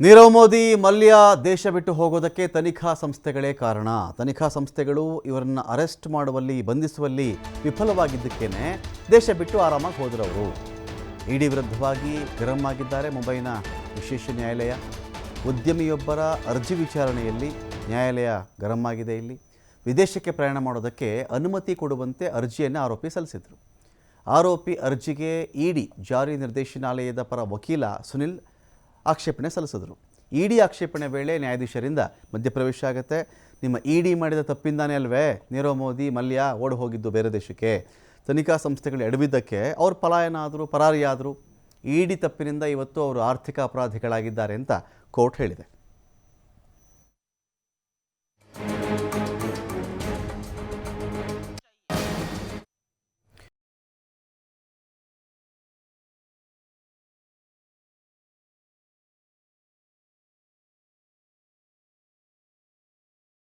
ನೀರವ್ ಮೋದಿ ಮಲ್ಯ ದೇಶ ಬಿಟ್ಟು ಹೋಗೋದಕ್ಕೆ ತನಿಖಾ ಸಂಸ್ಥೆಗಳೇ ಕಾರಣ. ತನಿಖಾ ಸಂಸ್ಥೆಗಳು ಇವರನ್ನು ಅರೆಸ್ಟ್ ಮಾಡುವಲ್ಲಿ ಬಂಧಿಸುವಲ್ಲಿ ವಿಫಲವಾಗಿದ್ದಕ್ಕೇನೆ ದೇಶ ಬಿಟ್ಟು ಆರಾಮಾಗಿ ಹೋದರವರು. ಇಡಿ ವಿರುದ್ಧವಾಗಿ ಗರಂ ಆಗಿದ್ದಾರೆ ಮುಂಬೈನ ವಿಶೇಷ ನ್ಯಾಯಾಲಯ. ಉದ್ಯಮಿಯೊಬ್ಬರ ಅರ್ಜಿ ವಿಚಾರಣೆಯಲ್ಲಿ ನ್ಯಾಯಾಲಯ ಗರಂ ಆಗಿದೆ. ಇಲ್ಲಿ ವಿದೇಶಕ್ಕೆ ಪ್ರಯಾಣ ಮಾಡೋದಕ್ಕೆ ಅನುಮತಿ ಕೊಡುವಂತೆ ಅರ್ಜಿಯನ್ನು ಆರೋಪಿ ಸಲ್ಲಿಸಿದರು. ಆರೋಪಿ ಅರ್ಜಿಗೆ ಇಡಿ ಜಾರಿ ನಿರ್ದೇಶನಾಲಯದ ಪರ ವಕೀಲ ಸುನಿಲ್ ಆಕ್ಷೇಪಣೆ ಸಲ್ಲಿಸಿದರು. ಇಡಿ ಆಕ್ಷೇಪಣೆ ವೇಳೆ ನ್ಯಾಯಾಧೀಶರಿಂದ ಮಧ್ಯಪ್ರವೇಶ ಆಗುತ್ತೆ. ನಿಮ್ಮ ಇಡಿ ಮಾಡಿದ ತಪ್ಪಿಂದಾನೇ ಅಲ್ವೇ ನೀರವ್ ಮೋದಿ ಮಲ್ಯ ಓಡಿ ಹೋಗಿದ್ದು ಬೇರೆ ದೇಶಕ್ಕೆ. ತನಿಖಾ ಸಂಸ್ಥೆಗಳು ಎಡವಿದ್ದಕ್ಕೆ ಅವರು ಪಲಾಯನ ಆದರು, ಪರಾರಿಯಾದರು. ಇಡಿ ತಪ್ಪಿನಿಂದ ಇವತ್ತು ಅವರು ಆರ್ಥಿಕ ಅಪರಾಧಿಗಳಾಗಿದ್ದಾರೆ ಅಂತ ಕೋರ್ಟ್ ಹೇಳಿದೆ.